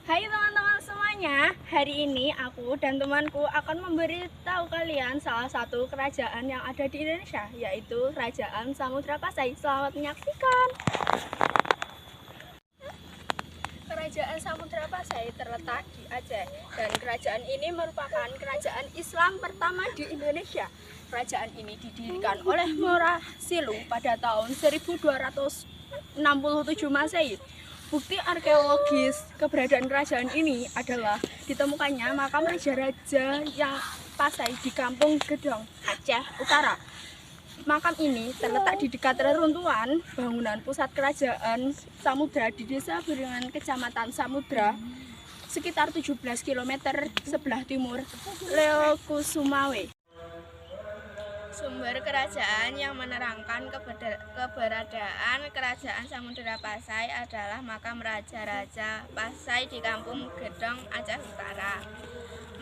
Hai teman-teman semuanya, hari ini aku dan temanku akan memberitahu kalian salah satu kerajaan yang ada di Indonesia, yaitu Kerajaan Samudra Pasai. Selamat menyaksikan. Kerajaan Samudra Pasai terletak di Aceh, dan kerajaan ini merupakan kerajaan Islam pertama di Indonesia. Kerajaan ini didirikan oleh Murah Silung pada tahun 1267 Masehi. Bukti arkeologis keberadaan kerajaan ini adalah ditemukannya makam raja-raja yang Pasai di Kampung Gedong, Aceh Utara. Makam ini terletak di dekat reruntuhan bangunan pusat kerajaan Samudra di Desa Biringan, Kecamatan Samudra, sekitar 17 km sebelah timur Leokusumawe. Sumber kerajaan yang menerangkan keberadaan Kerajaan Samudra Pasai adalah makam Raja-Raja Pasai di Kampung Gedong, Aceh Utara.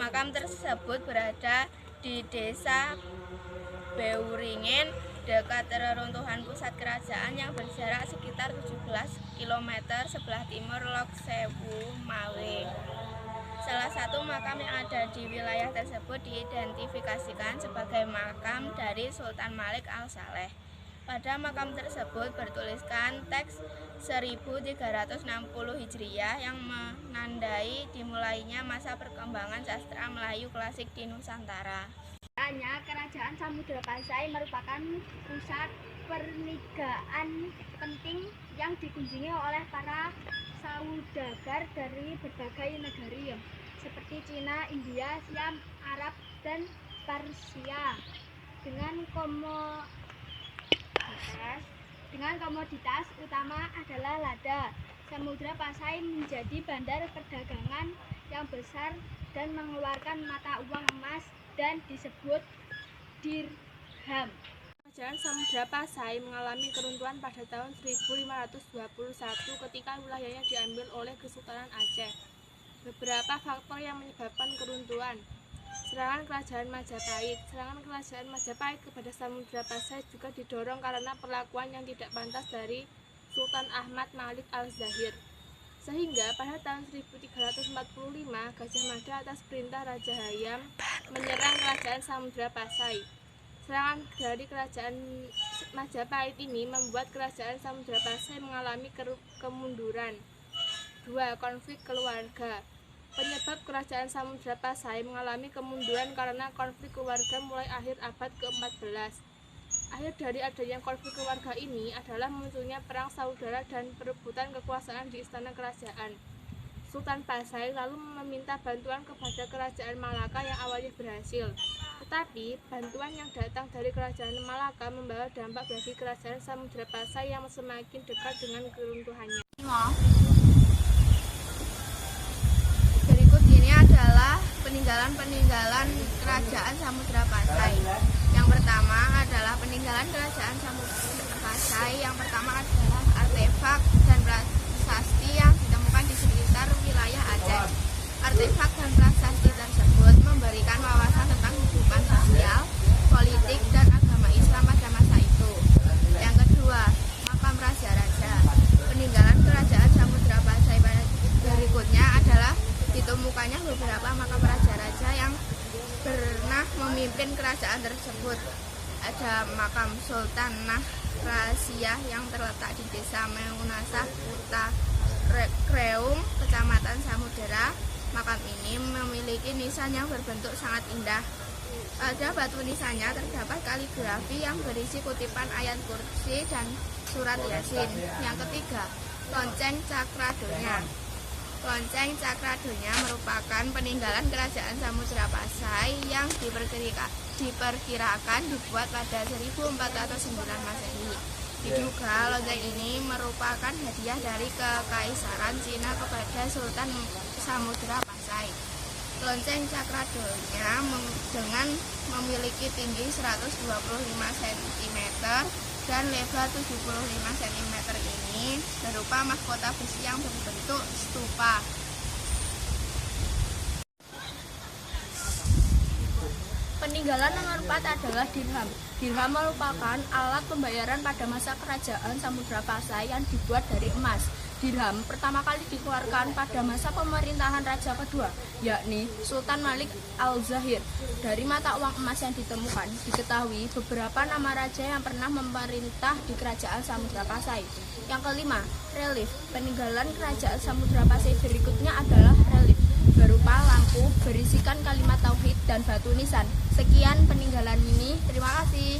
Makam tersebut berada di Desa Beuringin, dekat reruntuhan pusat kerajaan yang berjarak sekitar 17 km sebelah timur Lok Sewu, Mawe. Salah satu makam yang ada di wilayah tersebut diidentifikasikan sebagai makam dari Sultan Malik Al-Saleh. Pada makam tersebut bertuliskan teks 1360 Hijriah yang menandai dimulainya masa perkembangan sastra Melayu klasik di Nusantara. Kerajaan Samudra Pasai merupakan pusat perniagaan penting yang dikunjungi oleh para saudagar dari berbagai negara seperti Cina, India, Siam, Arab, dan Persia. Dengan komoditas utama adalah lada, Samudra Pasai menjadi bandar perdagangan yang besar dan mengeluarkan mata uang emas dan disebut dirham. Kerajaan Samudra Pasai mengalami keruntuhan pada tahun 1521 ketika wilayahnya diambil oleh Kesultanan Aceh. Beberapa faktor yang menyebabkan keruntuhan: serangan Kerajaan Majapahit. Serangan Kerajaan Majapahit kepada Samudra Pasai juga didorong karena perlakuan yang tidak pantas dari Sultan Ahmad Malik Al-Zahir. Sehingga pada tahun 1345 Gajah Mada atas perintah Raja Hayam menyerang Kerajaan Samudra Pasai. Serangan dari Kerajaan Majapahit ini membuat Kerajaan Samudra Pasai mengalami kemunduran. 2. Konflik keluarga. Penyebab Kerajaan Samudra Pasai mengalami kemunduran karena konflik keluarga mulai akhir abad ke-14. Akhir dari adanya konflik keluarga ini adalah munculnya perang saudara dan perebutan kekuasaan di istana kerajaan. Sultan Pasai lalu meminta bantuan kepada Kerajaan Malaka yang awalnya berhasil. Tetapi bantuan yang datang dari Kerajaan Malaka membawa dampak bagi Kerajaan Samudra Pasai yang semakin dekat dengan keruntuhannya. Berikut ini adalah peninggalan Kerajaan Samudra Pasai. Yang pertama adalah peninggalan Kerajaan Samudra Pasai. Yang pertama adalah artefak dan prasasti yang ditemukan di sekitar wilayah Aceh. Artefak dan prasasti tersebut memberikan wawasan tentang kehidupan sosial, politik, dan agama Islam pada masa itu. Yang kedua, makam raja-raja. Peninggalan Kerajaan Samudra Pasai berikutnya adalah ditemukannya beberapa makam raja-raja yang pernah memimpin kerajaan tersebut. Ada makam Sultanah Rasiah yang terletak di Desa Meunasah, Kota Kreung, Kecamatan Samudera. Makam ini memiliki nisan yang berbentuk sangat indah. Pada batu nisannya terdapat kaligrafi yang berisi kutipan ayat kursi dan surat Yasin. Yang ketiga, lonceng Cakradonya. Lonceng Cakradonya merupakan peninggalan Kerajaan Samudra Pasai yang diperkirakan dibuat pada 1409 Masehi. Diduga lonceng ini merupakan hadiah dari Kekaisaran Cina kepada Sultan Samudra Pasai. Lonceng Cakradolnya dengan memiliki tinggi 125 cm dan lebar 75 cm ini berupa mahkota besi yang berbentuk stupa. Peninggalan nomor 4 adalah dirham. Dirham merupakan alat pembayaran pada masa kerajaan Samudra Pasai yang dibuat dari emas. Dirham pertama kali dikeluarkan pada masa pemerintahan raja kedua, yakni Sultan Malik Al-Zahir. Dari mata uang emas yang ditemukan, diketahui beberapa nama raja yang pernah memerintah di kerajaan Samudra Pasai. Yang kelima, relief. Peninggalan kerajaan Samudra Pasai berikutnya adalah relief, berupa lampu berisikan kalimat tauhid dan batu nisan. Sekian peninggalan ini, terima kasih.